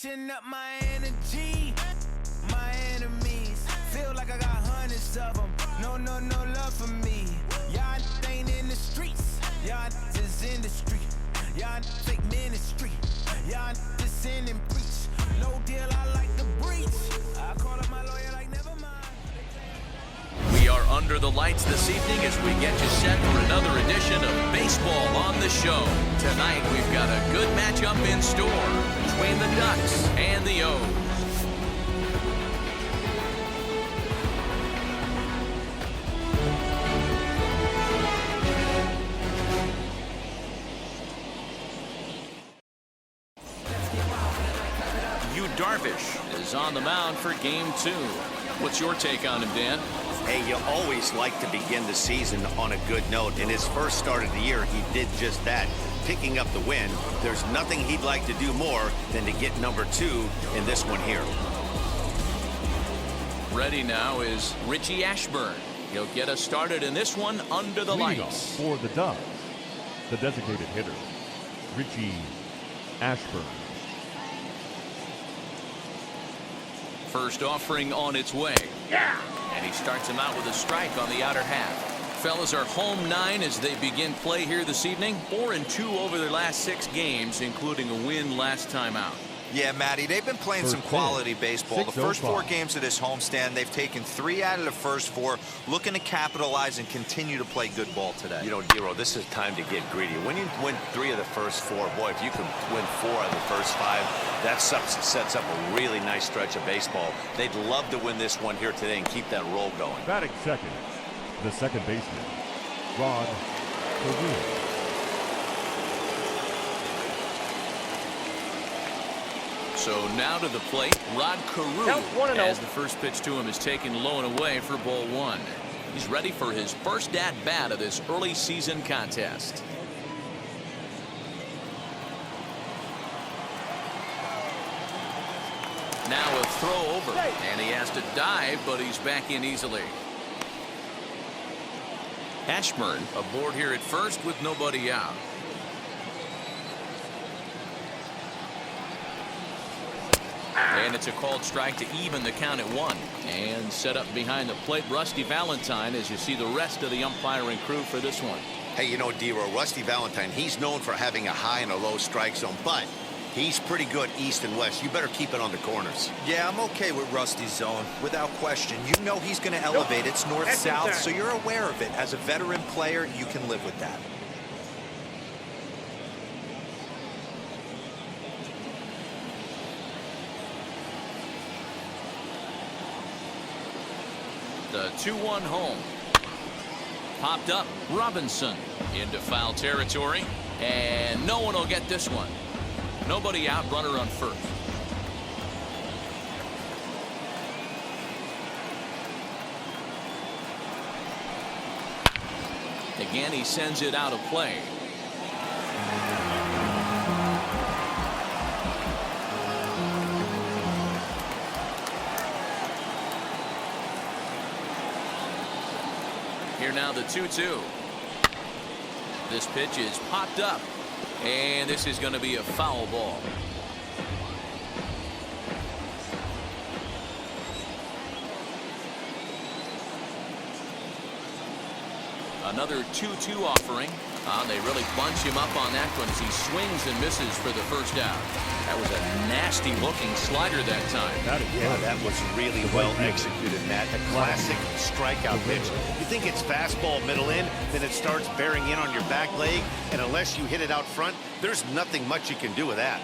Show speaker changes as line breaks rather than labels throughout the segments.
Chin up my energy, my enemies feel like I got hundreds of them. No love for me. Y'all ain't in the streets, y'all is in the street. Y'all fake ministry, y'all just sin and preach. No deal, I like the breach. I call up my lawyer like never mind.
We are under the lights this evening as we get you set for another edition of Baseball on the Show. Tonight we've got a good matchup in store between the Ducks and the O's. Darvish is on the mound for game 2. What's your take on him, Dan?
Hey, you always like to begin the season on a good note. In his first start of the year, he did just that, picking up the win. There's nothing he'd like to do more than to get number 2 in this one here.
Ready now is Richie Ashburn. He'll get us started in this one under the lights.
For the Ducks, the designated hitter, Richie Ashburn.
First offering on its way. Yeah! And he starts him out with a strike on the outer half. Fellas are home 9 as they begin play here this evening. 4-2 over their last 6 games, including a win last time out.
Yeah, Matty, they've been playing some quality baseball. The first 4 games of this homestand, they've taken 3 out of the first 4, looking to capitalize and continue to play good ball today.
You know, Dero, this is time to get greedy. When you win 3 of the first 4, boy, if you can win 4 out of the first 5, that sets up a really nice stretch of baseball. They'd love to win this one here today and keep that roll going.
Batting second, the second baseman, Rod Carew.
So now to the plate, Rod Carew, as the first pitch to him is taken low and away for ball 1. He's ready for his first at-bat of this early season contest. Now a throw over, and he has to dive, but he's back in easily. Ashburn aboard here at first with nobody out. And it's a called strike to even the count at 1. And set up behind the plate, Rusty Valentine, as you see the rest of the umpiring crew for this one.
Hey, you know, Dero, Rusty Valentine, he's known for having a high and a low strike zone, but he's pretty good east and west. You better keep it on the corners.
Yeah, I'm okay with Rusty's zone, without question. You know he's going to elevate. It's north-south, so you're aware of it. As a veteran player, you can live with that.
The 2-1 home. Popped up. Robinson into foul territory. And no one will get this one. Nobody out. Runner on first. Again, he sends it out of play. Here now the 2-2. This pitch is popped up, and this is going to be a foul ball. Another 2-2 offering. They really bunch him up on that one as he swings and misses for the first out. That was a nasty looking slider that time.
Yeah, that was really well executed, Matt. A classic strikeout pitch. You think it's fastball middle in, then it starts bearing in on your back leg, and unless you hit it out front, there's nothing much you can do with that.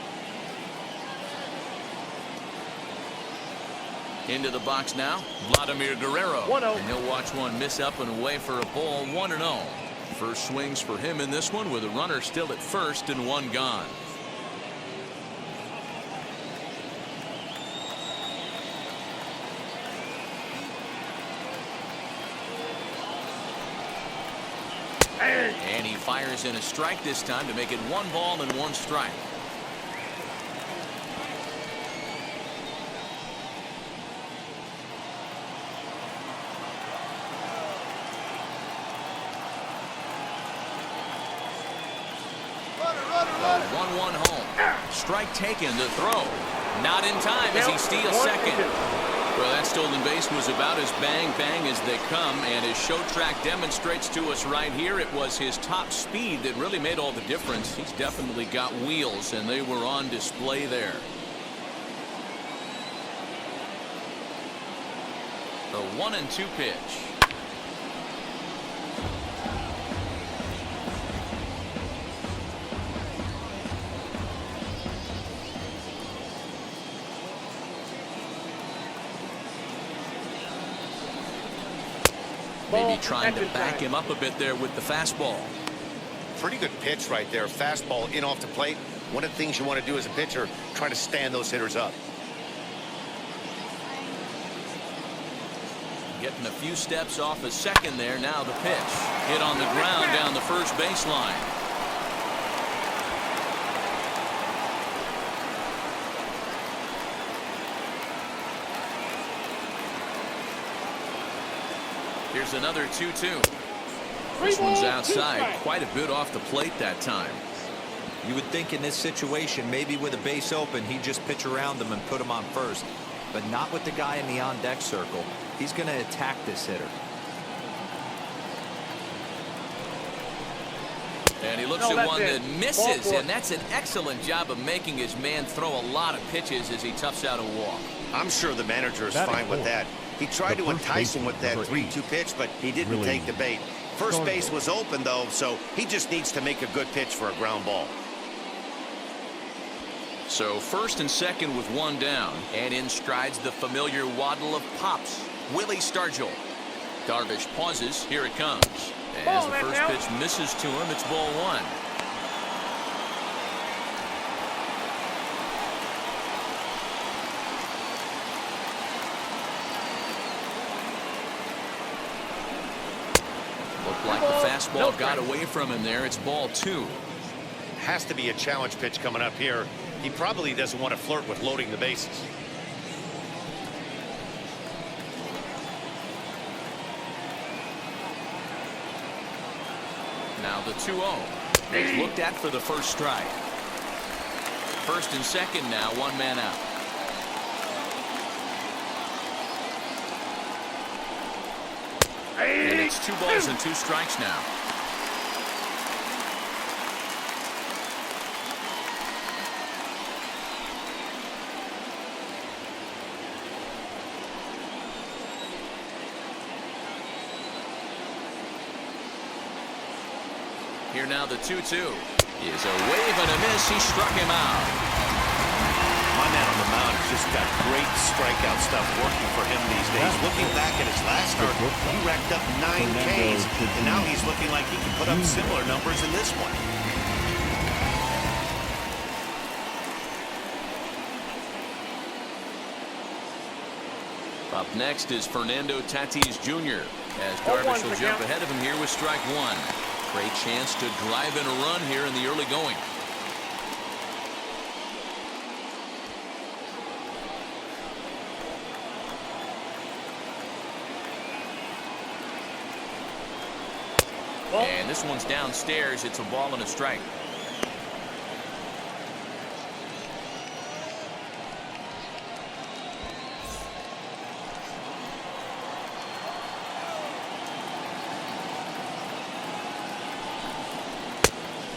Into the box now, Vladimir Guerrero.
1-0.
And he'll watch one miss up and away for a ball. 1-0. First swings for him in this one with a runner still at first and 1 gone. And he fires in a strike this time to make it 1 ball and 1 strike. The 1-1 home. Strike taken to throw. Not in time as he steals second. Well, that stolen base was about as bang-bang as they come, and his show track demonstrates to us right here it was his top speed that really made all the difference. He's definitely got wheels, and they were on display there. The 1-2 pitch. Maybe trying to back him up a bit there with the fastball.
Pretty good pitch right there. Fastball in off the plate. One of the things you want to do as a pitcher, try to stand those hitters up.
Getting a few steps off a second there. Now the pitch. Hit on the ground down the first baseline. Here's another 2-2. This one's outside, quite a bit off the plate that time.
You would think in this situation, maybe with a base open, he'd just pitch around them and put him on first. But not with the guy in the on-deck circle. He's going to attack this hitter.
And he looks at one that misses, and that's an excellent job of making his man throw a lot of pitches as he toughs out a walk.
I'm sure the manager is fine with that. He tried to entice him with that 3-2 pitch, but he didn't take the bait. First base was open, though, so he just needs to make a good pitch for a ground ball.
So first and second with one down, and in strides the familiar waddle of pops, Willie Stargell. Darvish pauses. Here it comes. As the first pitch misses to him, it's ball one. Looked like the fastball got away from him there. It's ball two.
Has to be a challenge pitch coming up here. He probably doesn't want to flirt with loading the bases.
Now the 2-0 is looked at for the first strike. First and second now, one man out. And it's 2 balls and 2 strikes now. Here now the 2-2 is a wave and a miss. He struck him out.
My man on the mound has just got great strikeout stuff working for him these days. Looking back at his last start, he racked up 9 Ks, and now he's looking like he can put up similar numbers in this one.
Up next is Fernando Tatis Jr. as Darvish will jump ahead of him here with strike one. Great chance to drive in a run here in the early going. And this one's downstairs. It's a ball and a strike.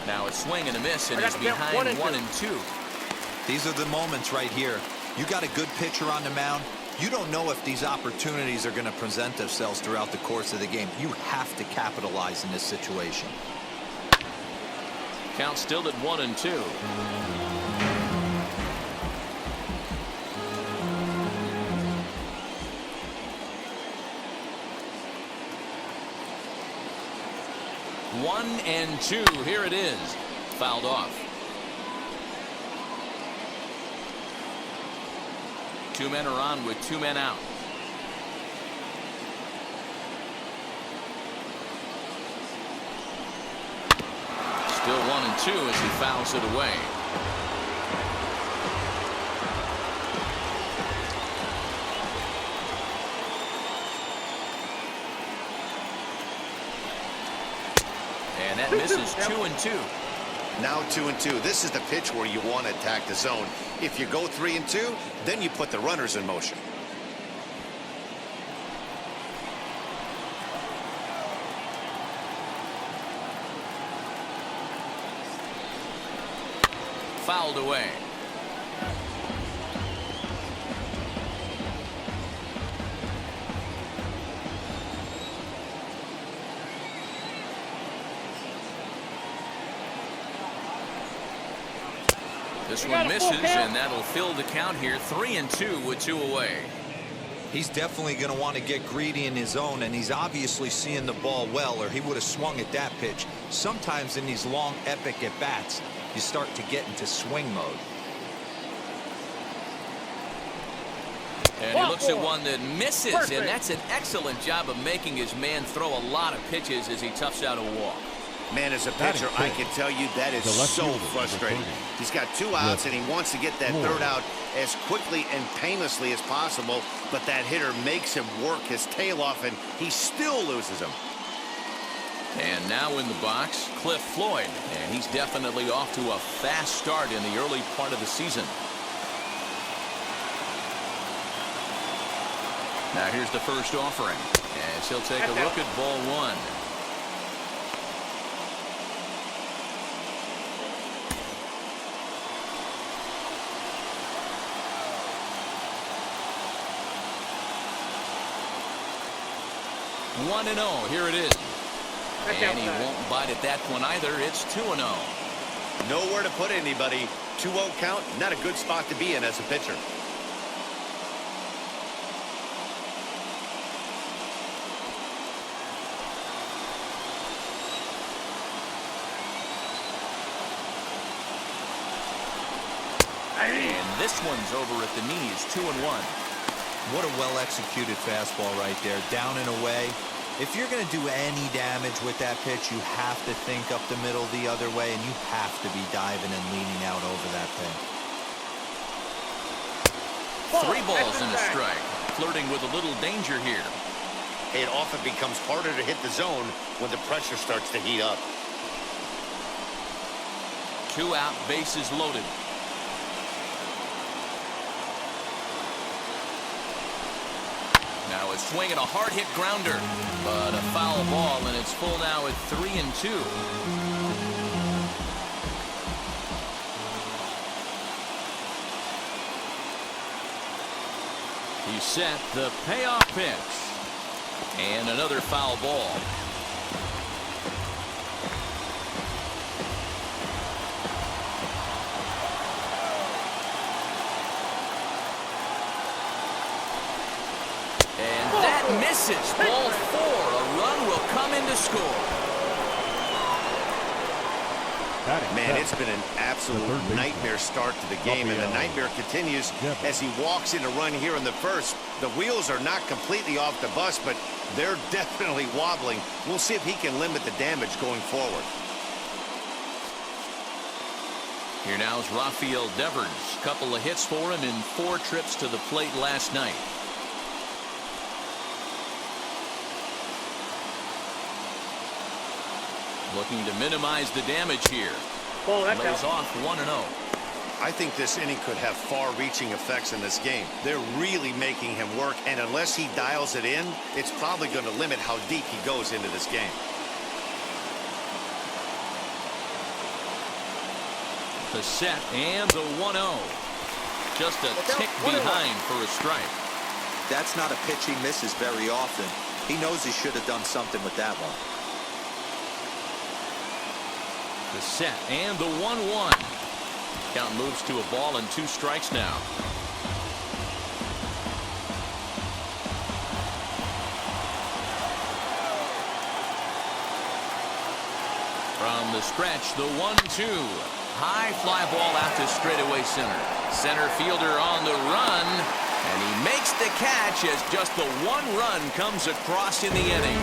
Now a swing and a miss, and he's behind 1-2.
These are the moments right here. You got a good pitcher on the mound. You don't know if these opportunities are going to present themselves throughout the course of the game. You have to capitalize in this situation.
Count still at 1-2. One and two. Here it is. Fouled off. 2 men are on with 2 men out. Still 1-2 as he fouls it away. And that misses 2-2.
Now 2-2. This is the pitch where you want to attack the zone. If you go 3-2, then you put the runners in motion.
Fouled away. This one misses, and that'll fill the count here. 3-2 with 2 away.
He's definitely going to want to get greedy in his zone, and he's obviously seeing the ball well, or he would have swung at that pitch. Sometimes in these long, epic at-bats, you start to get into swing mode.
And he looks at one that misses, and that's an excellent job of making his man throw a lot of pitches as he toughs out a walk.
Man, as a pitcher, I can tell you that is so frustrating. He's got 2 outs, and he wants to get that 3rd out as quickly and painlessly as possible, but that hitter makes him work his tail off, and he still loses him.
And now in the box, Cliff Floyd, and he's definitely off to a fast start in the early part of the season. Now here's the first offering, as he'll take a look at ball 1. One 1-0. Here it is. And he won't bite at that one either. It's 2-0.
Nowhere to put anybody. 2-0 count, not a good spot to be in as a pitcher.
And this one's over at the knees. 2-1.
What a well-executed fastball right there, down and away. If you're going to do any damage with that pitch, you have to think up the middle the other way, and you have to be diving and leaning out over that thing.
3 balls and a strike. Flirting with a little danger here.
It often becomes harder to hit the zone when the pressure starts to heat up.
2 out, bases loaded. Now a swing and a hard hit grounder, but a foul ball, and it's full now at 3-2. He set the payoff pitch, and another foul ball. Misses. Ball 4. A run will come in to score.
Man, it's been an absolute nightmare start to the game, and the nightmare continues as he walks in a run here in the first. The wheels are not completely off the bus, but they're definitely wobbling. We'll see if he can limit the damage going forward.
Here now is Rafael Devers. Couple of hits for him in 4 trips to the plate last night. Looking to minimize the damage here. Lays off 1-0.
I think this inning could have far-reaching effects in this game. They're really making him work, and unless he dials it in, it's probably going to limit how deep he goes into this game.
The set and the 1-0. Just a tick behind for a strike.
That's not a pitch he misses very often. He knows he should have done something with that one.
The set and the 1-1. Count moves to a ball and 2 strikes now. From the stretch, the 1-2. High fly ball out to straightaway center. Center fielder on the run, and he makes the catch as just the 1 run comes across in the inning.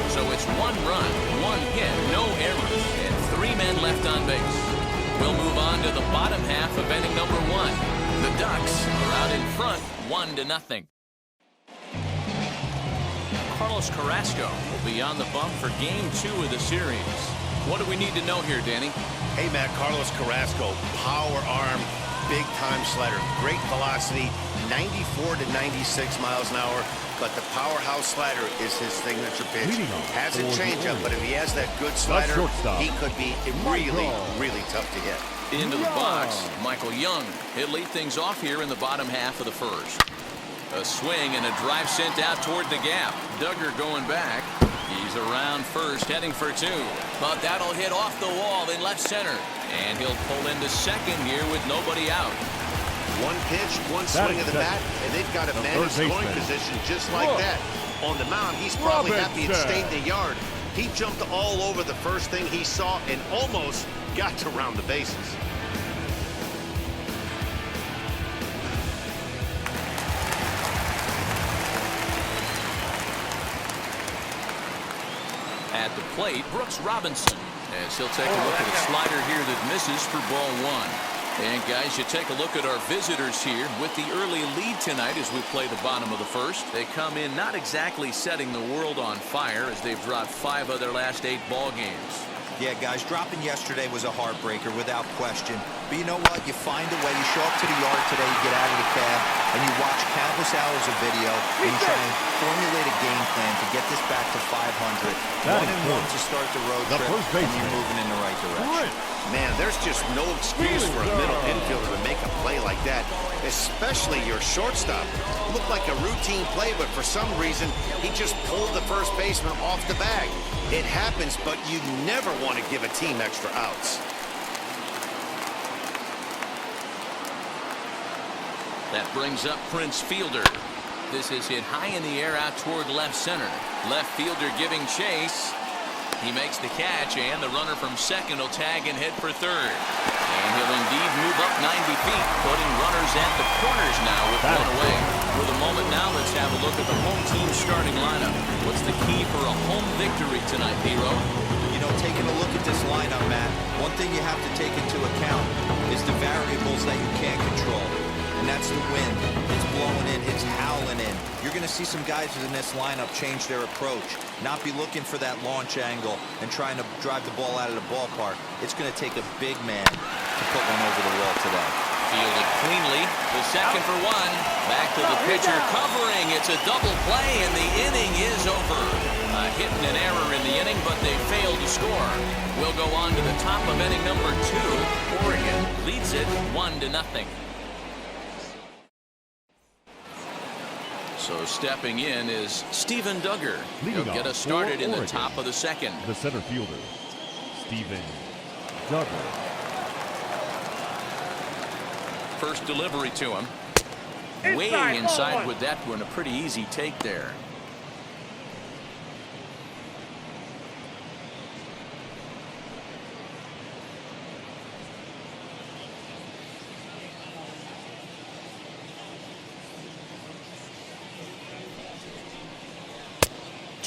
So it's 1 run, 1 hit, no errors, and 3 men left on base. We'll move on to the bottom half of inning number 1. The Ducks are out in front, 1-0. Carlos Carrasco will be on the bump for game 2 of the series. What do we need to know here, Danny?
Hey, Matt, Carlos Carrasco, power arm, big-time slider, great velocity, 94 to 96 miles an hour. But the powerhouse slider is his signature pitch. Has a changeup, but if he has that good slider, he could be really, really tough to hit.
Into the box, Michael Young. He'll lead things off here in the bottom half of the first. A swing and a drive sent out toward the gap. Duggar going back. He's around first, heading for two. But that'll hit off the wall in left center. And he'll pull into second here with nobody out.
One pitch, one swing of the bat, and they've got a man in scoring position just like that. On the mound, he's probably happy it stayed in the yard. He jumped all over the first thing he saw and almost got to round the bases.
At the plate, Brooks Robinson, as he'll take a look at a slider here that misses for ball one. And guys, you take a look at our visitors here with the early lead tonight as we play the bottom of the first. They come in not exactly setting the world on fire as they've dropped 5 of their last 8 ball games.
Yeah, guys, dropping yesterday was a heartbreaker without question. But you know what? You find a way. You show up to the yard today, you get out of the cab, and you watch countless hours of video, and you try and formulate a game plan to get this back to 500. 1-1 to start the road trip, and you're moving in the right direction.
Man, there's just no excuse for a middle infielder to make a play like that, especially your shortstop. Looked like a routine play, but for some reason, he just pulled the first baseman off the bag. It happens, but you never want to give a team extra outs.
That brings up Prince Fielder. This is hit high in the air out toward left center. Left fielder giving chase. He makes the catch, and the runner from second will tag and head for third. And he'll indeed move up 90 feet, putting runners at the corners now with one away. For the moment now, let's have a look at the home team starting lineup. What's the key for a home victory tonight, Hero?
You know, taking a look at this lineup, Matt, one thing you have to take into account is the variables that you can't control. And that's the wind. It's blowing in. It's howling in. You're going to see some guys in this lineup change their approach, not be looking for that launch angle and trying to drive the ball out of the ballpark. It's going to take a big man to put one over the wall today.
Fielded cleanly. The second for one. Back to the pitcher covering. It's a double play, and the inning is over. A hit and an error in the inning, but they failed to score. We'll go on to the top of inning number 2. Oregon leads it 1-0. So stepping in is Steven Duggar. He'll get us started in the top of the second.
The center fielder, Steven Duggar.
First delivery to him. Way inside with that one. A pretty easy take there.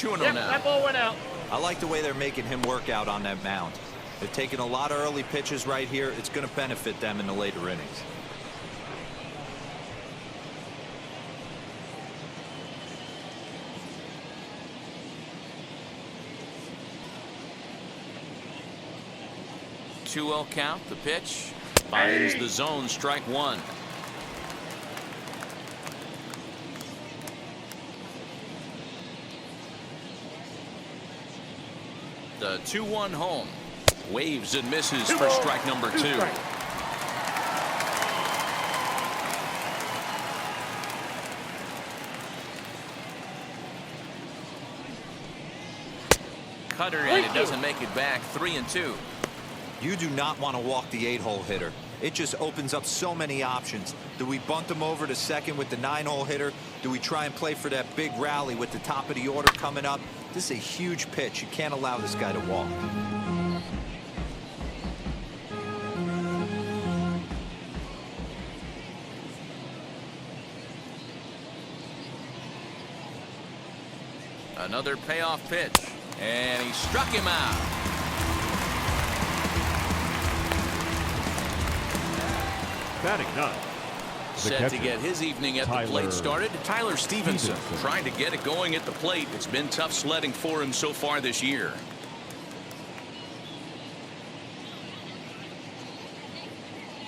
That ball went out.
I like the way they're making him work out on that mound. They're taking a lot of early pitches right here. It's going to benefit them in the later innings.
Two-0 count. The pitch finds the zone. Strike one. The 2-1 home. Waves and misses for strike number 2. Cutter, and it doesn't make it back. 3-2.
You do not want to walk the 8-hole hitter. It just opens up so many options. Do we bunt him over to second with the 9-hole hitter? Do we try and play for that big rally with the top of the order coming up? This is a huge pitch. You can't allow this guy to walk.
Another payoff pitch, and he struck him out.
Batting ninth.
Set to get his evening at the plate started. Tyler Stevenson trying to get it going at the plate. It's been tough sledding for him so far this year.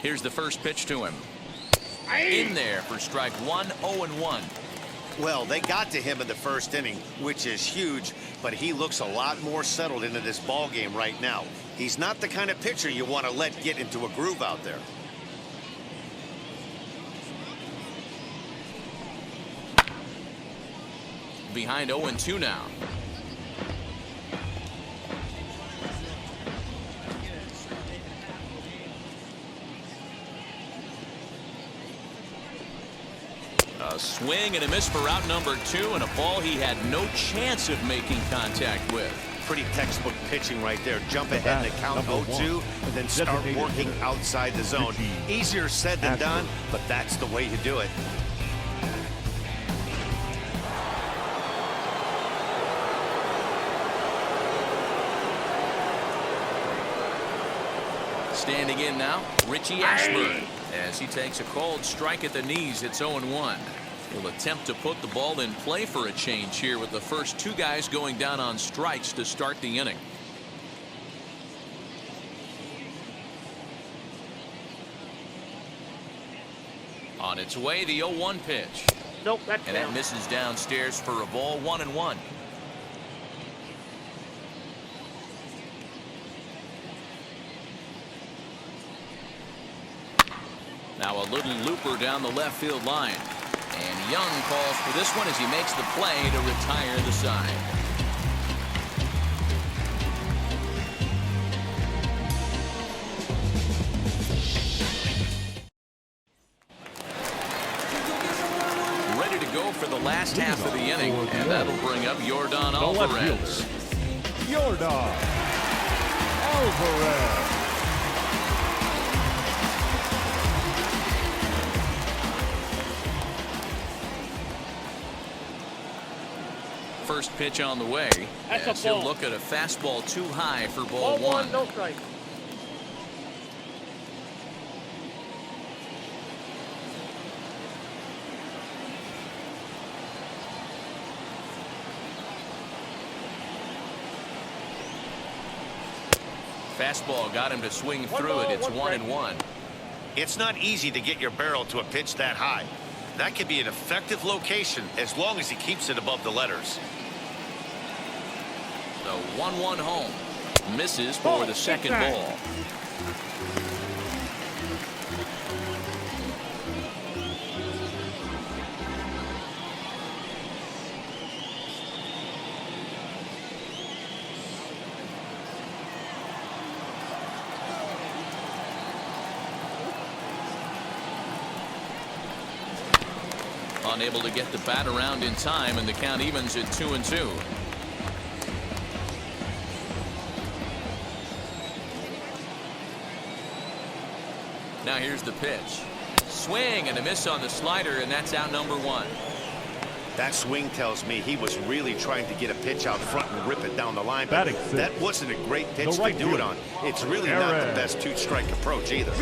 Here's the first pitch to him. In there for strike one, 0-1.
Well, they got to him in the first inning, which is huge, but he looks a lot more settled into this ball game right now. He's not the kind of pitcher you want to let get into a groove out there.
Behind 0-2 now. A swing and a miss for out number 2, and a ball he had no chance of making contact with.
Pretty textbook pitching right there. Jump ahead in the count 0-2 and then start working outside the zone. Easier said than done, but that's the way to do it.
Standing in now, Richie Ashburn. As he takes a called strike at the knees, it's 0-1. He'll attempt to put the ball in play for a change here with the first 2 guys going down on strikes to start the inning. On its way, the 0-1 pitch.
Nope, that's
And
down.
that misses downstairs for a ball, 1-1. Now a little looper down the left field line. And Young calls for this one as he makes the play to retire the side. Ready to go for the last half of the inning, and that'll bring up Yordan Alvarez.
Yordan Alvarez.
First pitch on the way.
That's a
As he'll
ball.
look at a fastball too high for
Ball
ball 1.
no strike.
Fastball got him to swing
One
through
ball,
it. It's
one
1-1.
It's not easy to get your barrel to a pitch that high. That could be an effective location as long as he keeps it above the letters.
The 1-1 home. Misses for the second ball. Unable to get the bat around in time, and the count evens at 2-2. Now here's the pitch. Swing and a miss on the slider, and that's out number 1.
That swing tells me he was really trying to get a pitch out front and rip it down the line. But that wasn't a great pitch to do it on. It's really not the best 2-strike approach either.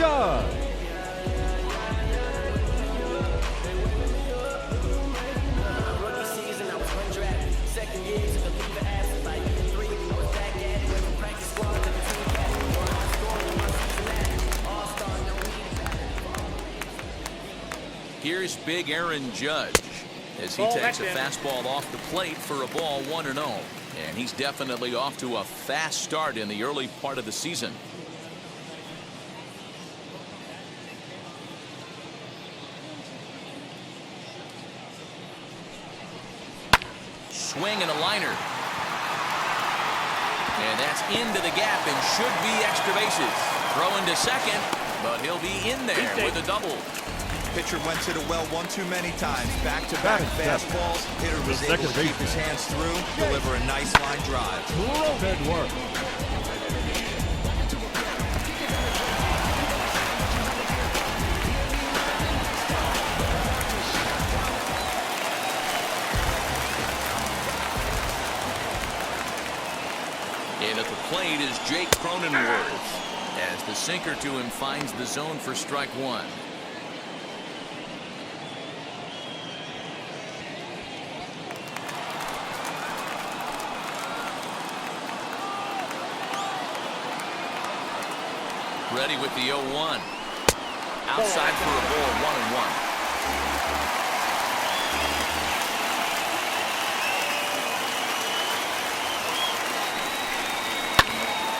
Here's big Aaron Judge as he takes a fastball off the plate for a ball, 1-0. And he's definitely off to a fast start in the early part of the season. Swing and a liner. And that's into the gap and should be extra bases. Throwing to second, but he'll be in there with a double.
Pitcher went to the well one too many times. Back-to-back fastballs. Hitter was able to keep his hands through, deliver a nice line drive.
Good work.
And at the plate is Jake Cronenworth as the sinker to him finds the zone for strike 1. Ready with the 0-1. Outside for a ball, 1-1.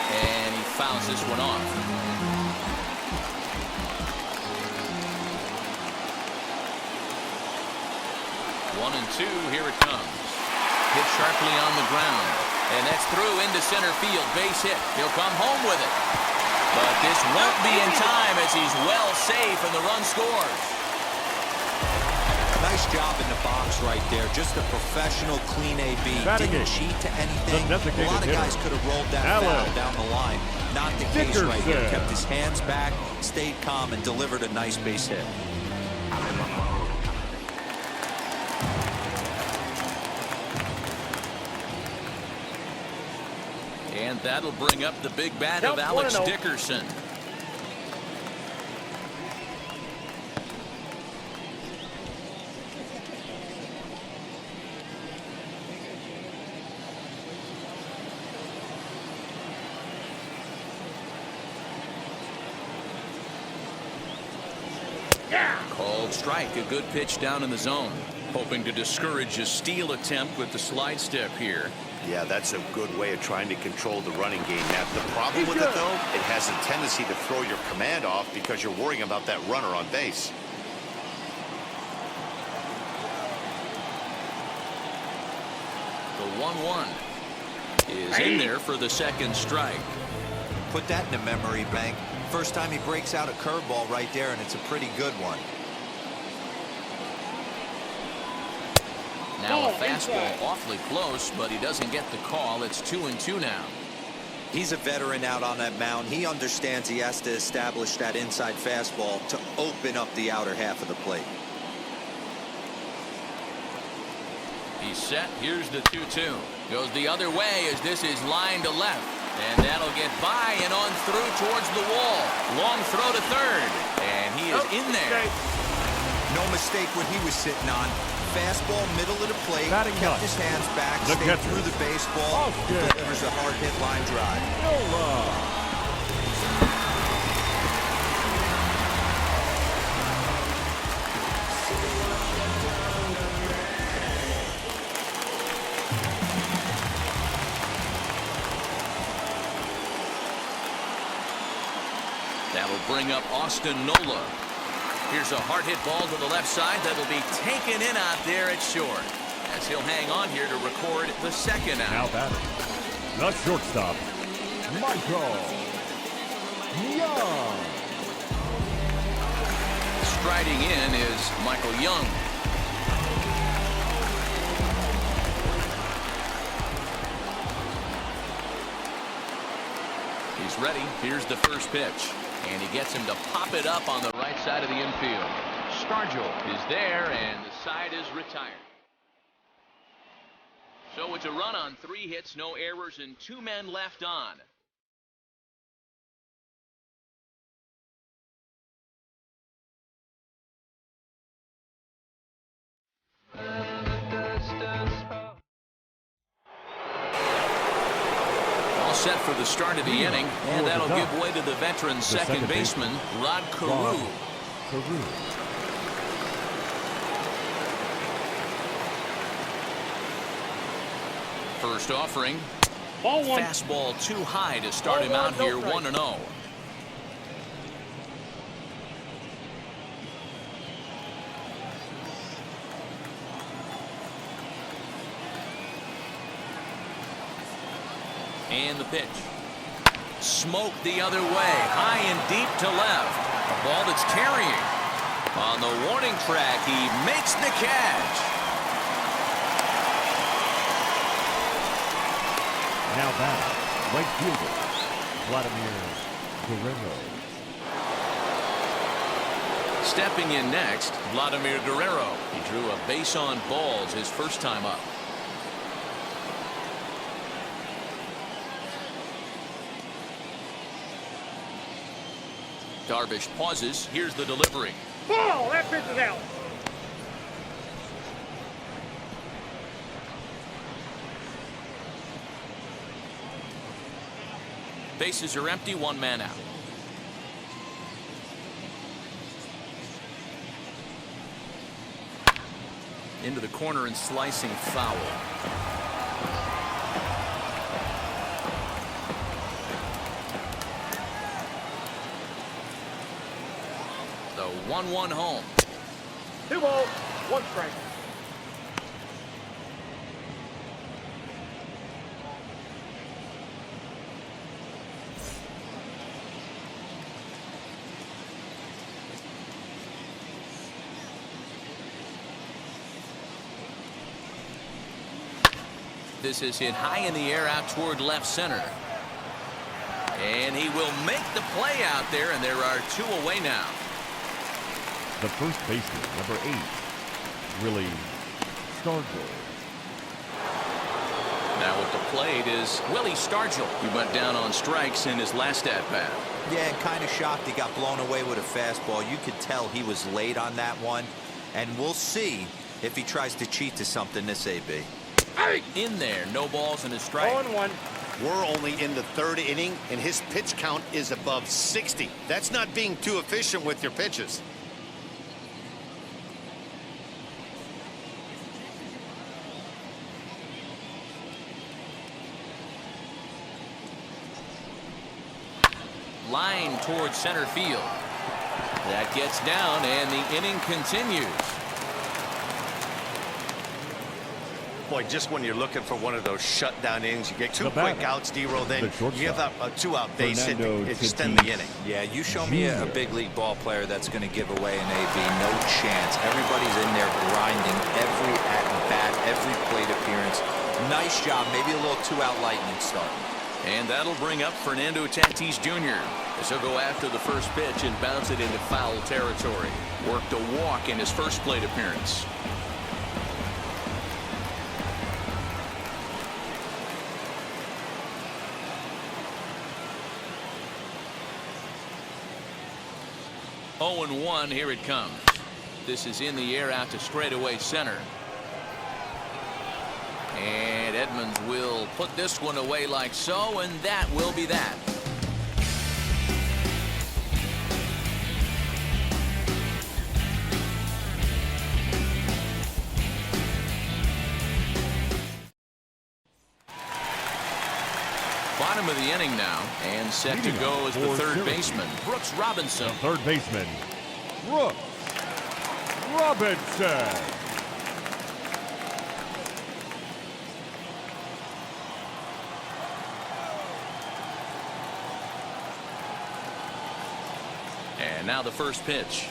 And he fouls this one off. 1-2, here it comes. Hit sharply on the ground. And that's through into center field. Base hit. He'll come home with it. But this won't be in time as he's well safe and the run scores.
Nice job in the box right there. Just a professional, clean AB. Didn't cheat to anything. A lot of guys could have rolled that foul down the line. Not the case right here. Kept his hands back, stayed calm, and delivered a nice base hit.
And that'll bring up the big bat of Alex Dickerson. Called strike. A good pitch down in the zone. Hoping to discourage a steal attempt with the slide step here.
Yeah, that's a good way of trying to control the running game, Matt. The problem with it, though, it has a tendency to throw your command off because you're worrying about that runner on base.
The 1-1 is in there for the second strike.
Put that in the memory bank. First time he breaks out a curveball right there, and it's a pretty good one.
Now a fastball awfully close, but he doesn't get the call. It's 2-2 now.
He's a veteran out on that mound. He understands he has to establish that inside fastball to open up the outer half of the plate.
He's set. Here's the 2-2. Goes the other way as this is line to left. And that'll get by and on through towards the wall. Long throw to third. And he is in there.
No mistake what he was sitting on. Fastball, middle of the plate, kept his hands back, stayed through the baseball, delivers a hard hit line drive.
That'll bring up Austin Nola. Here's a hard hit ball to the left side that'll be taken in out there at short as he'll hang on here to record the second out.
Now batting, the shortstop, Ncaa.
Striding in is Michael Young. He's ready. Here's the first pitch. And he gets him to pop it up on the right side of the infield. Stargell is there, and the side is retired. So it's a run on 3 hits, no errors, and 2 men left on. Set for the start of the inning, and that'll give way to the veteran second baseman, Rod Carew. First offering. Fastball too high to start him out here, 1-0. And the pitch. Smoked the other way. High and deep to left. A ball that's carrying. On the warning track, he makes the catch.
Now batting, right fielder, Vladimir Guerrero.
Stepping in next, Vladimir Guerrero. He drew a base on balls his first time up. Darvish pauses. Here's the delivery.
Ball! That pitch is out.
Bases are empty, 1 man out. into the corner and slicing foul. The 1-1 home.
2 balls, 1 strike.
This is hit high in the air out toward left center. And he will make the play out there, and there are 2 away now.
The first baseman, number 8, Willie Stargell.
Now at the plate is Willie Stargell. He went down on strikes in his last at-bat.
Yeah, kind of shocked he got blown away with a fastball. You could tell he was late on that one. And we'll see if he tries to cheat to something this AB.
In there, no balls and a strike.
0-1.
We're only in the 3rd inning, and his pitch count is above 60. That's not being too efficient with your pitches.
Line towards center field. That gets down, and the inning continues.
Boy, just when you're looking for one of those shutdown innings, you get 2
The
quick
batter,
outs, D-Roll, then
the
you
shortstop,
give up a 2-out base hit
Fernando
to extend the
Tatis.
inning.
Yeah, you show me a big league ball player that's going to give away an AB. No chance. Everybody's in there grinding every at-bat, every plate appearance. Nice job. Maybe a little 2-out lightning start.
And that'll bring up Fernando Tatis Jr. as he'll go after the first pitch and bounce it into foul territory. Worked a walk in his first plate appearance. Oh and 1, here it comes. This is in the air out to straightaway center. And Edmonds will put this one away like so, and that will be that. Bottom of the inning now, and set to go is the third baseman, Brooks Robinson.
Third baseman, Brooks Robinson.
And now the first pitch.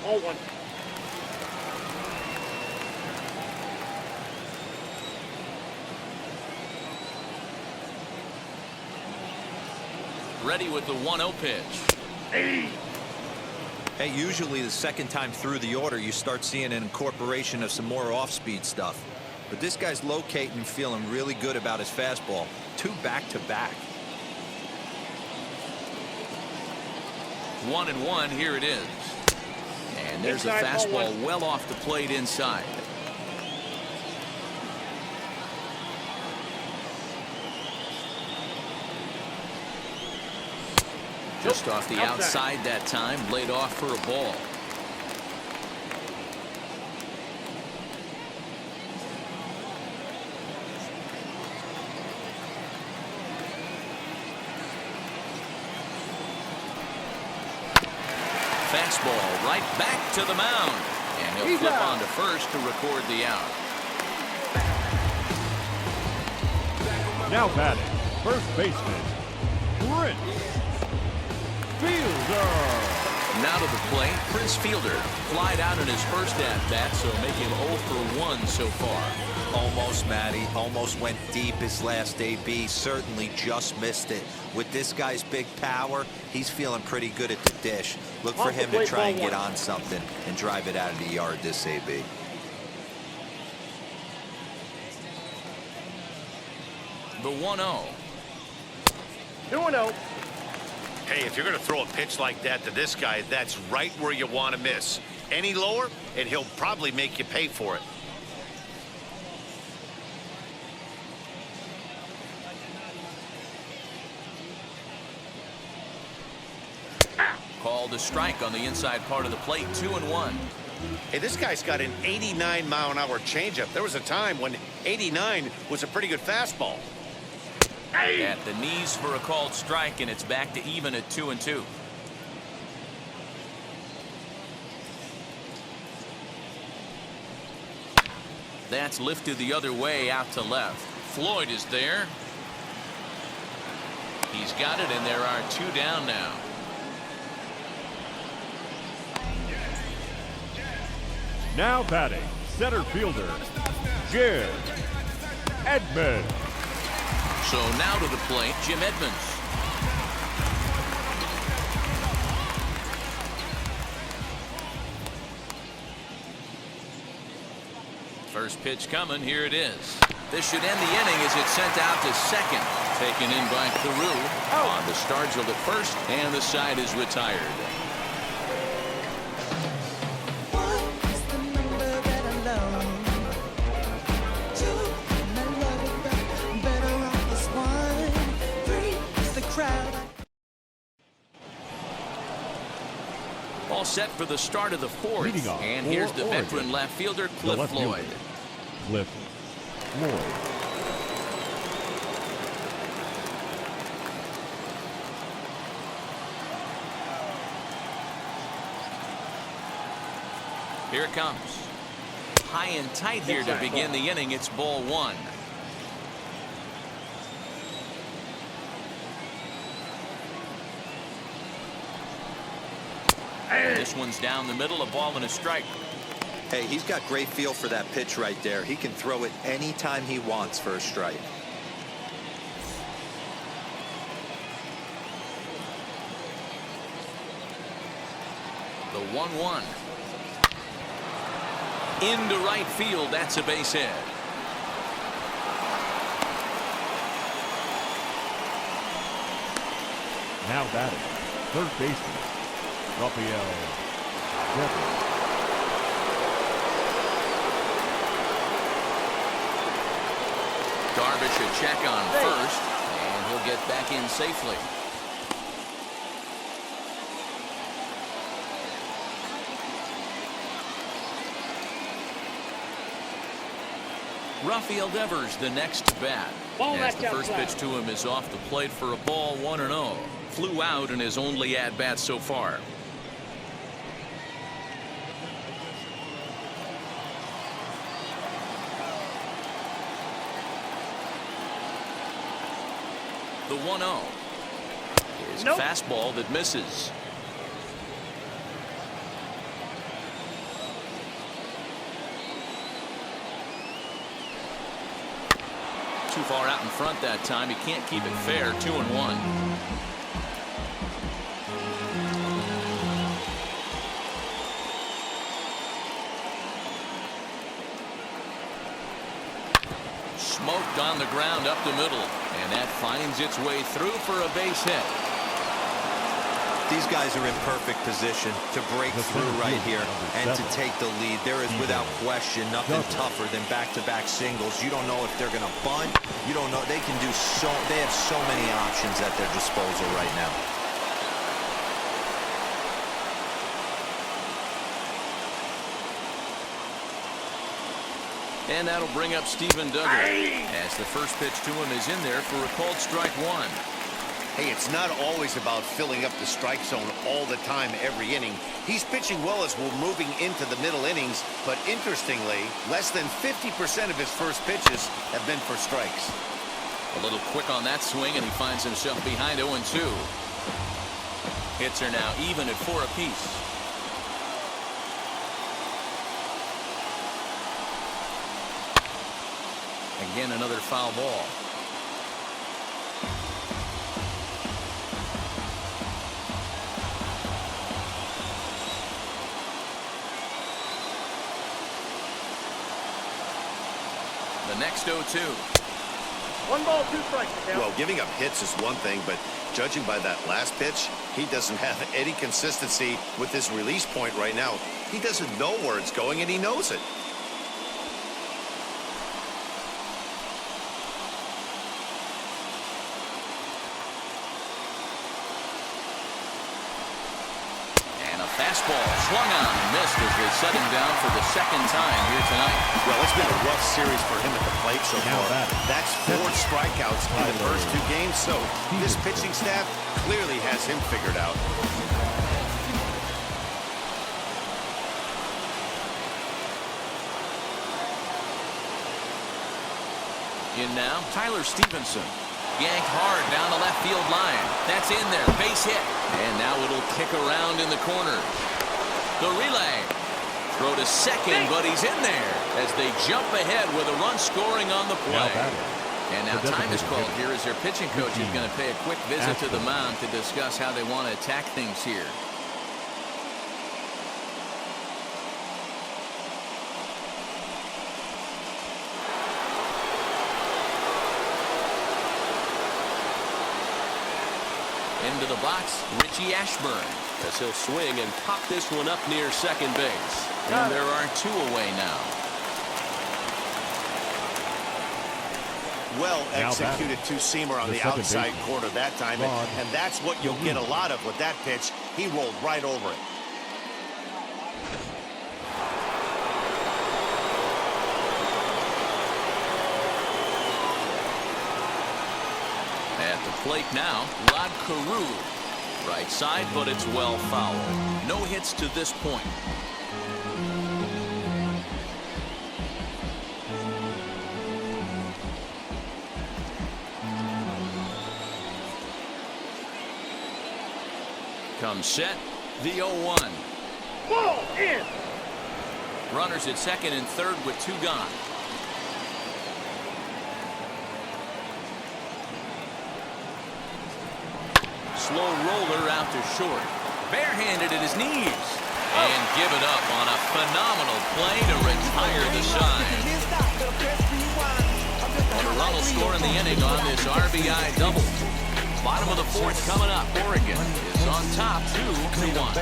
0-1.
Ready with the 1-0 pitch.
Hey, usually the second time through the order, you start seeing an incorporation of some more off-speed stuff. But this guy's locating and feeling really good about his fastball. 2 back-to-back.
1-1, here it is. And there's a
Inside,
fastball
0-1.
well off the plate inside. Just off the outside that time, laid off for a ball. Fastball right back to the mound. And he'll flip on to first to record the out.
Now batting, first baseman, Prince Fielder.
Now to the plate, Prince Fielder. Flied out in his first at-bat, so make him 0 for 1 so far.
Almost, Matty. Almost went deep his last AB. Certainly just missed it. With this guy's big power, he's feeling pretty good at the dish. Look for him to try and get on something and drive it out of the yard this AB.
The 1-0.
2-0.
Hey, if you're going to throw a pitch like that to this guy, that's right where you want to miss. Any lower, and he'll probably make you pay for it.
Called a strike on the inside part of the plate. 2-1.
Hey, this guy's got an 89-mile-an-hour changeup. There was a time when 89 was a pretty good fastball.
At the knees for a called strike, and it's back to even at 2-2. That's lifted the other way out to left. Floyd is there. He's got it, and there are 2 down now.
Now batting, center fielder, Jim Edmonds.
So now to the plate, Jim Edmonds. First pitch coming. Here it is. This should end the inning as it's sent out to second. Taken in by Carew on the Stargell at first, and the side is retired. All set for the start of the fourth. And here's the veteran left fielder, Cliff Floyd.
Cliff Floyd.
Here it comes. High and tight here to begin the inning. It's ball 1. This one's down the middle, a ball and a strike.
Hey, he's got great feel for that pitch right there. He can throw it anytime he wants for a strike.
The 1-1. Into right field. That's a base hit.
Now batting, third baseman, Rafael Devers.
Darvish a check on first, and he'll get back in safely. Rafael Devers, the next bat. As the first pitch to him is off the plate for a ball, 1-0. Flew out in his only at-bat so far. The 1-0 is a fastball that misses. Too far out in front that time. He can't keep it fair. 2-1. Smoked on the ground up the middle, and that finds its way through for a base hit.
These guys are in perfect position to break through right here and to take the lead. There is without question nothing tougher than back-to-back singles. You don't know if they're going to bunt. You don't know. They can do so. They have so many options at their disposal right now.
And that'll bring up Steven Duggar as the first pitch to him is in there for a called strike 1.
Hey, it's not always about filling up the strike zone all the time every inning. He's pitching well as we're moving into the middle innings, but interestingly, less than 50% of his first pitches have been for strikes.
A little quick on that swing, and he finds himself behind 0-2. Hits are now even at 4 apiece. Again, another foul ball. The next 0-2.
1 ball, 2 strikes.
Well, giving up hits is one thing, but judging by that last pitch, he doesn't have any consistency with his release point right now. He doesn't know where it's going, and he knows it.
Fastball swung on and missed as they set him down for the second time here tonight.
Well, it's been a rough series for him at the plate so
Now
far.
batting.
That's 4 strikeouts in the first 2 games, so this pitching staff clearly has him figured out.
In now, Tyler Stevenson. Yanked hard down the left field line. That's in there. Base hit. And now it'll kick around in the corner. The relay. Throw to second, but he's in there as they jump ahead with a run scoring on the play. And now time is called here as their pitching coach is going to pay a quick visit to the mound to discuss how they want to attack things here. Into the box, Richie Ashburn, as he'll swing and pop this one up near second base. And there are 2 away now.
Well executed two-seamer on the outside corner that time, and that's what you'll get a lot of with that pitch. He rolled right over it.
At the plate now, Rod Carew. Right side, but it's well fouled. No hits to this point. Comes set, the 0-1.
Ball in.
Runners at second and third with 2 gone. Slow roller out to short. Barehanded at his knees. And give it up on a phenomenal play to retire the side. And a run will score in the inning on this RBI double. Bottom of the 4th coming up. Oregon is on top 2-1.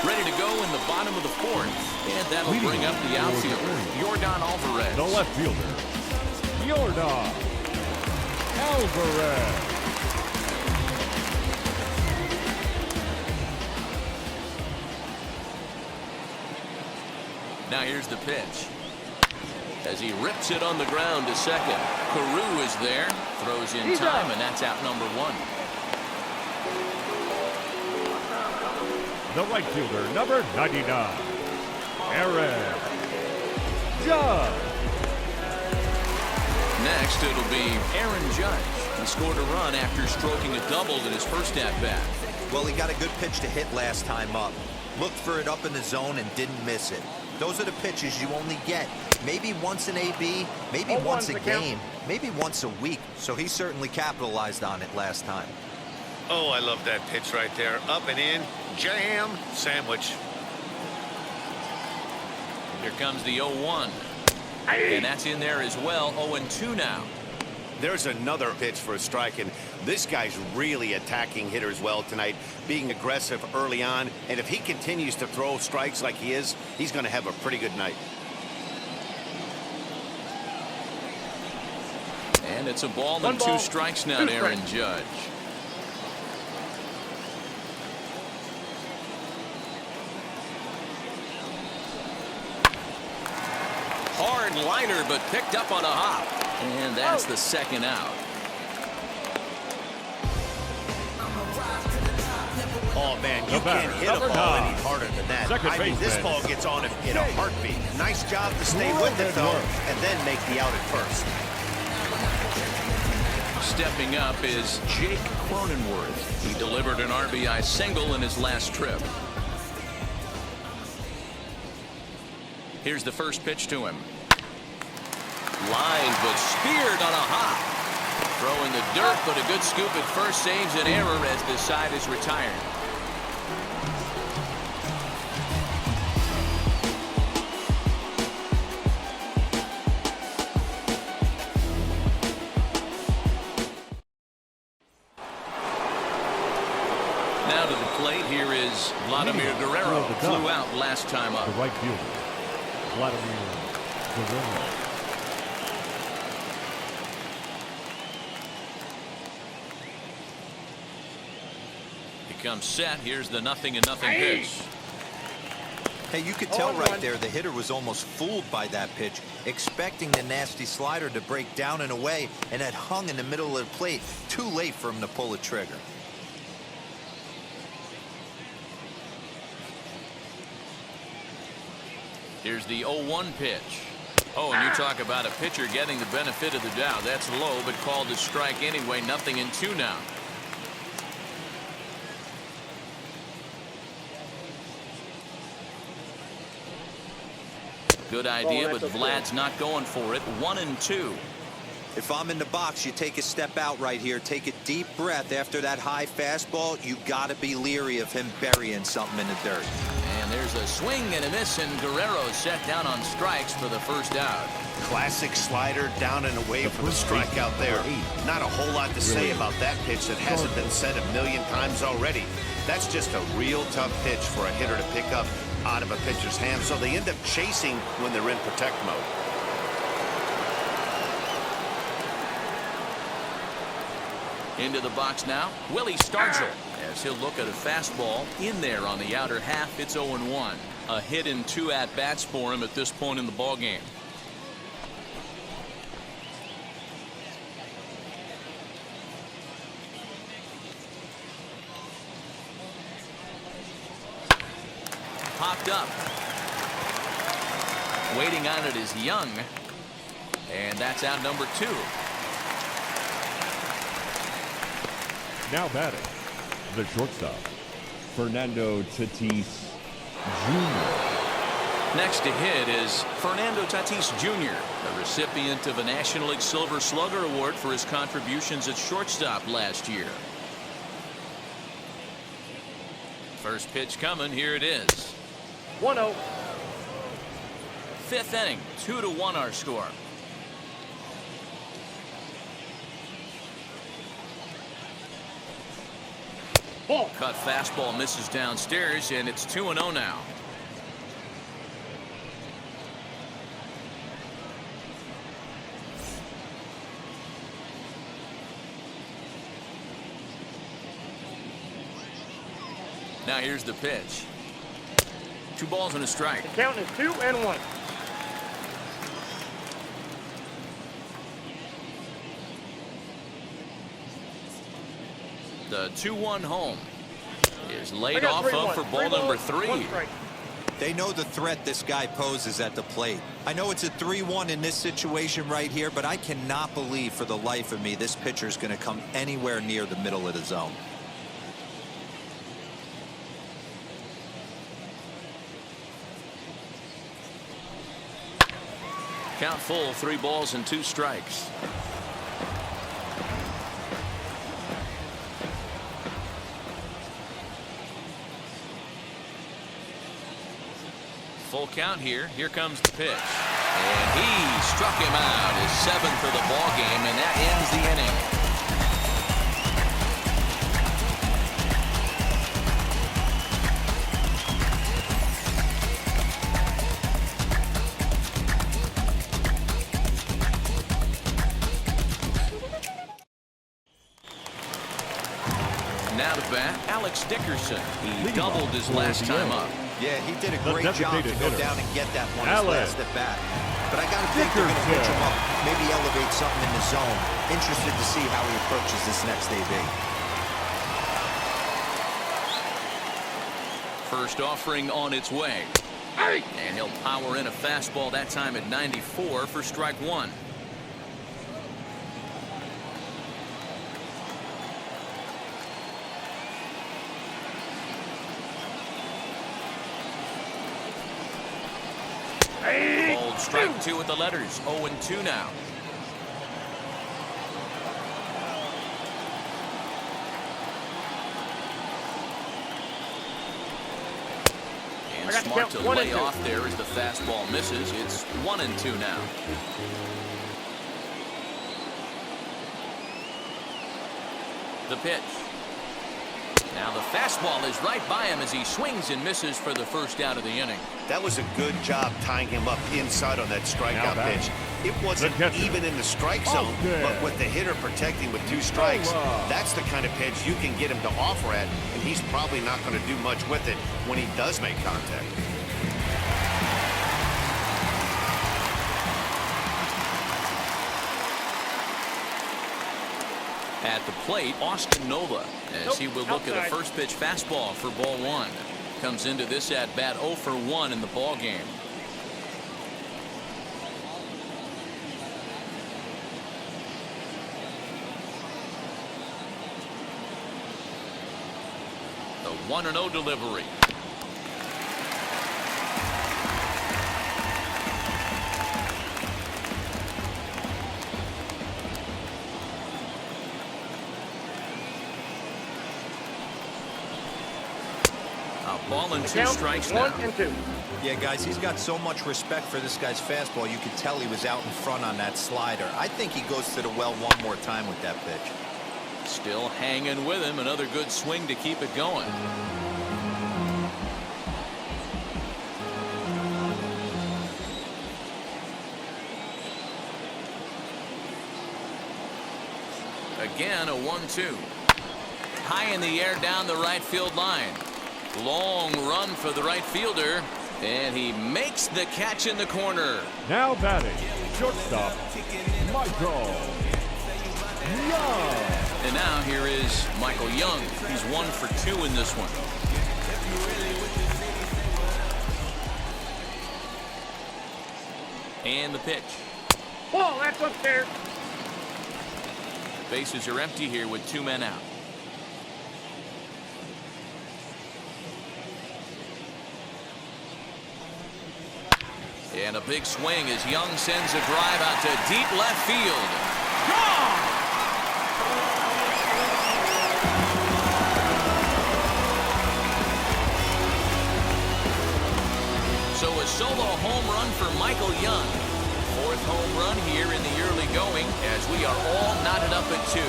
Ready to go in the bottom of the 4th. And that'll bring up the outfielder, Yordan Alvarez.
The left fielder, Yordan Alvarez.
Now here's the pitch. As he rips it on the ground to second. Carew is there. Throws in time, and that's out number 1.
The right fielder, number 99, Aaron Judge.
Next, it'll be Aaron Judge. He scored a run after stroking a double in his first at-bat.
Well, he got a good pitch to hit last time up. Looked for it up in the zone and didn't miss it. Those are the pitches you only get maybe once an AB, maybe once a game, maybe once a week. So he certainly capitalized on it last time.
Oh, I love that pitch right there. Up and in, jam, sandwich.
Here comes the 0-1. And that's in there as well. 0-2 now.
There's another pitch for a strike, and this guy's really attacking hitters well tonight, being aggressive early on, and if he continues to throw strikes like he is, he's going to have a pretty good night.
And it's a ball and 2 strikes now to Aaron Judge. Hard liner, but picked up on a hop. And that's the second out.
Oh, man, you can't hit a ball any harder than that. I mean, this ball gets on him in a heartbeat. Nice job to stay with it, though, and then make the out at first.
Stepping up is Jake Cronenworth. He delivered an RBI single in his last trip. Here's the first pitch to him. Lined but speared on a hop. Throwing the dirt, but a good scoop at first saves an error as the side is retired. Now to the plate, here is Vladimir Guerrero. Flew out last time up.
The right fielder, Vladimir Guerrero.
comes set. Here's the 0-0 pitch.
Hey, you could tell right there the hitter was almost fooled by that pitch, expecting the nasty slider to break down and away, and had hung in the middle of the plate. Too late for him to pull the trigger.
Here's the 0-1 pitch. Oh, and you talk about a pitcher getting the benefit of the doubt. That's low, but called a strike anyway. 0-2 now. Good idea, but Vlad's not going for it. 1-2.
If I'm in the box, you take a step out right here. Take a deep breath after that high fastball. You got to be leery of him burying something in the dirt.
And there's a swing and a miss, and Guerrero set down on strikes for the first out.
Classic slider down and away for the strikeout there. Not a whole lot to say about that pitch that hasn't been said a million times already. That's just a real tough pitch for a hitter to pick up out of a pitcher's hand, so they end up chasing when they're in protect mode.
Into the box now, Willie Stargell, as he'll look at a fastball in there on the outer half. It's 0-1. A hit in 2 at-bats for him at this point in the ballgame. Popped up. Waiting on it is Young. And that's out number 2.
Now batting, the shortstop, Fernando Tatis Jr.
Next to hit is Fernando Tatis Jr., a recipient of a National League Silver Slugger Award for his contributions at shortstop last year. First pitch coming. Here it is.
1-0.
5th inning, 2-1 our score.
Ball.
Cut fastball misses downstairs, and it's 2-0 now. Now here's the pitch. 2 balls and a strike.
The count is 2-1.
The 2-1 home is laid off of for ball number 3.
They know the threat this guy poses at the plate. I know it's a 3-1 in this situation right here, but I cannot believe for the life of me this pitcher is going to come anywhere near the middle of the zone.
Count full, 3 balls and 2 strikes. Full count here. Here comes the pitch. And he struck him out. His 7th of the ball game, and that ends the inning. Now to bat, Alex Dickerson. He doubled his last time up.
Yeah, he did a great job to go down and get that one his last at bat. But I got to think they're going to pitch him up, maybe elevate something in the zone. Interested to see how he approaches this next AB.
First offering on its way. And he'll power in a fastball that time at 94 for strike 1. Bold strike 2 with the letters. 0-2 now. And smart to lay off there as the fastball misses. It's 1-2 now. The pitch. Now the fastball is right by him as he swings and misses for the first out of the inning.
That was a good job tying him up inside on that strikeout pitch. It wasn't even in the strike zone, but with the hitter protecting with 2 strikes, that's the kind of pitch you can get him to offer at, and he's probably not going to do much with it when he does make contact.
At the plate, Austin Nova, as he will look at a first pitch fastball for ball 1. Comes into this at bat 0 for 1 in the ball game. The 1-0 delivery. Ball and 2 strikes now.
1 and 2.
Yeah, guys, he's got so much respect for this guy's fastball. You could tell he was out in front on that slider. I think he goes to the well one more time with that pitch.
Still hanging with him. Another good swing to keep it going. Again, a 1-2. High in the air down the right field line. Long run for the right fielder, and he makes the catch in the corner.
Now batting, shortstop, Michael Young.
And now here is Michael Young. He's 1 for 2 in this one. And the pitch.
Ball, that's upstairs.
Bases are empty here with 2 men out. And a big swing as Young sends a drive out to deep left field. Gone! So a solo home run for Michael Young. 4th home run here in the early going as we are all knotted up at 2.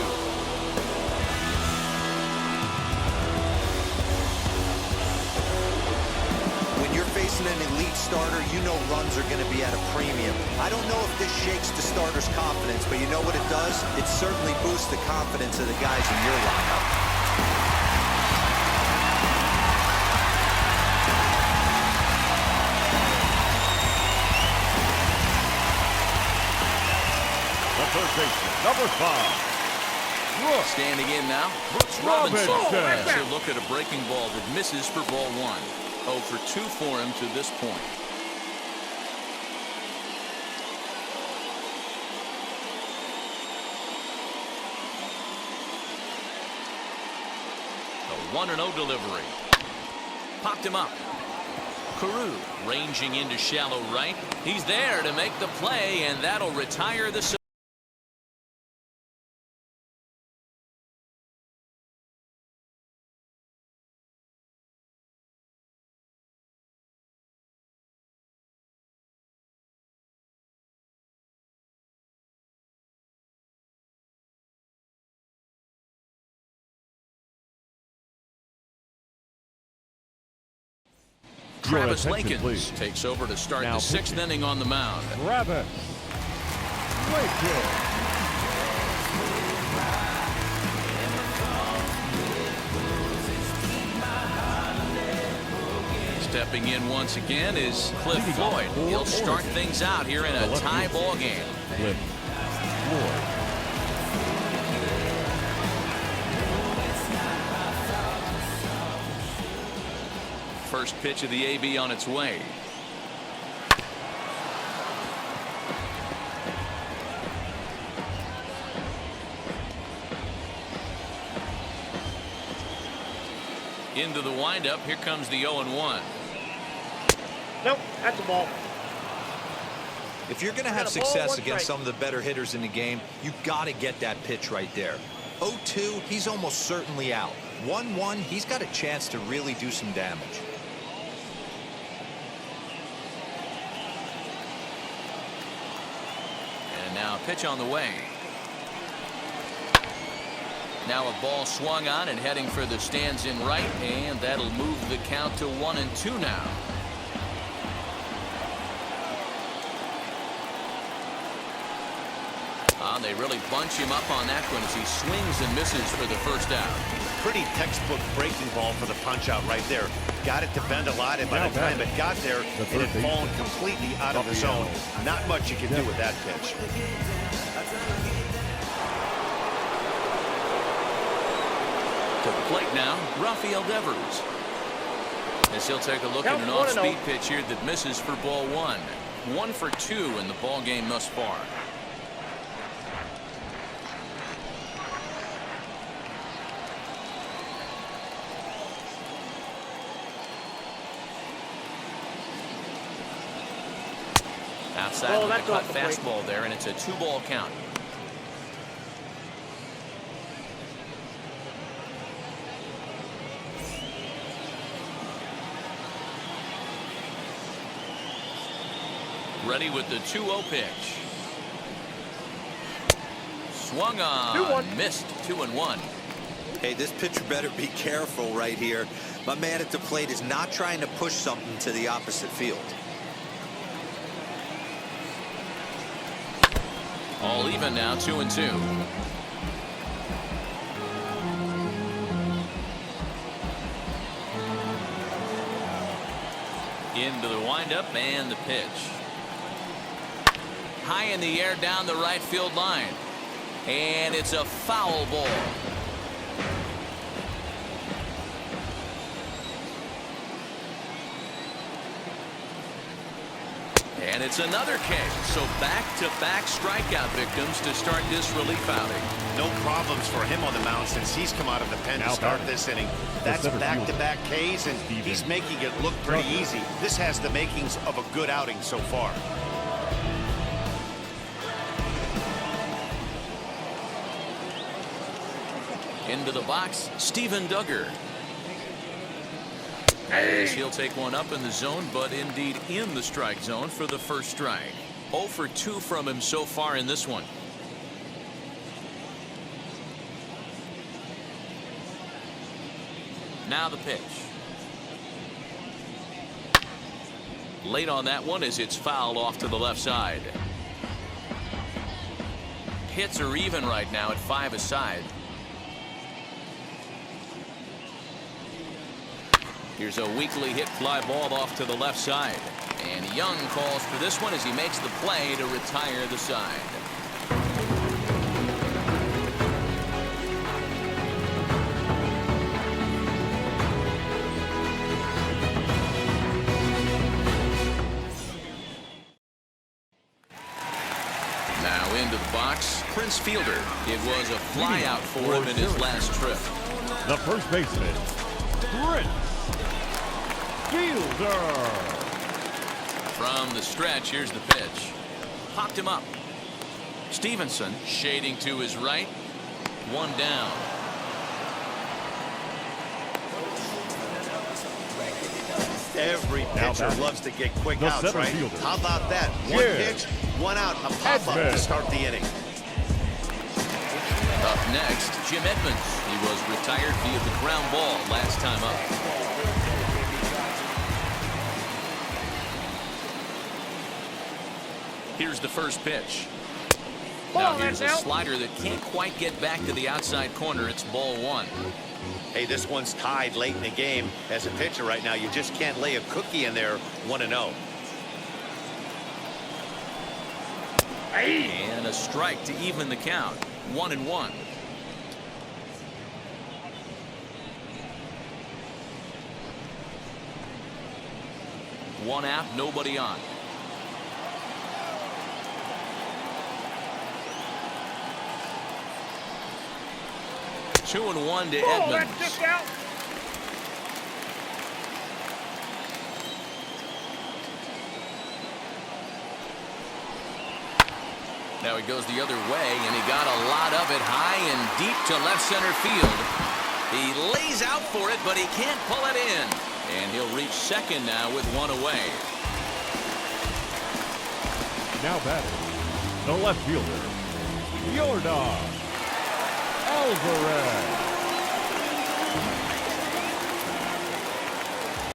Facing an elite starter, you know runs are going to be at a premium. I don't know if this shakes the starter's confidence, but you know what it does? It certainly boosts the confidence of the guys in your lineup.
The third baseman, number 5.
Standing in now, Brooks Robinson. He'll look at a breaking ball that misses for ball 1. 0 for 2 for him to this point. The 1-0 delivery. Popped him up. Carew ranging into shallow right. He's there to make the play, and that'll retire the Travis Lakins takes over to start the 6th inning on the mound.
Travis Lakins.
Stepping in once again is Cliff Floyd. He'll start things out here in a tie ball game.
Cliff Floyd.
First pitch of the AB on its way. Into the windup. Here comes the 0-1.
Nope, that's a ball.
If you're going to have success against some of the better hitters in the game, you got to get that pitch right there. 0-2, he's almost certainly out. 1-1, he's got a chance to really do some damage.
And now a pitch on the way. Now a ball swung on and heading for the stands in right, and that'll move the count to 1-2 now. They really bunch him up on that one as he swings and misses for the first out.
Pretty textbook breaking ball for the punch out right there. Got it to bend a lot, and by the time it got there, it had fallen completely out of the zone. Not much you can do with that pitch.
To the plate now, Rafael Devers. As he'll take a look at an off-speed pitch here that misses for ball one. 1 for 2 in the ball game thus far. Outside with a cut fastball there, and it's a 2-ball count. Ready with the 2-0 pitch. Swung on, missed. 2-1.
Hey, this pitcher better be careful right here. My man at the plate is not trying to push something to the opposite field.
All even now, 2-2. Into the windup and the pitch. High in the air down the right field line. And it's a foul ball. And it's another K. So back-to-back strikeout victims to start this relief outing.
No problems for him on the mound since he's come out of the pen to start this inning. That's back-to-back Ks, and he's making it look pretty easy. This has the makings of a good outing so far.
Into the box, Steven Duggar. As he'll take one up in the zone, but indeed in the strike zone for the first strike. 0 for 2 from him so far in this one. Now the pitch. Late on that one as it's fouled off to the left side. Hits are even right now at 5 aside. Here's a weakly hit fly ball off to the left side. And Young calls for this one as he makes the play to retire the side. Now into the box, Prince Fielder. It was a fly out for him in his last trip.
The first baseman, Prince Fielder.
From the stretch, here's the pitch. Popped him up. Stevenson shading to his right. 1 down.
Every pitcher loves to get quick outs, right?
Fielder.
How about that? One pitch, 1 out, a pop-up to start the inning.
Up next, Jim Edmonds. He was retired via the ground ball last time up. Here's the first pitch. Now here's a slider that can't quite get back to the outside corner. It's ball 1.
Hey, this one's tied late in the game. As a pitcher right now, you just can't lay a cookie in there. 1-0.
And a strike to even the count. 1-1. One out, nobody on. Two and 1 to Edmonds.
That's just out.
Now he goes the other way, and he got a lot of it high and deep to left center field. He lays out for it, but he can't pull it in. And he'll reach second now with 1 away.
Now batting, the left fielder, Yordan Alvarez.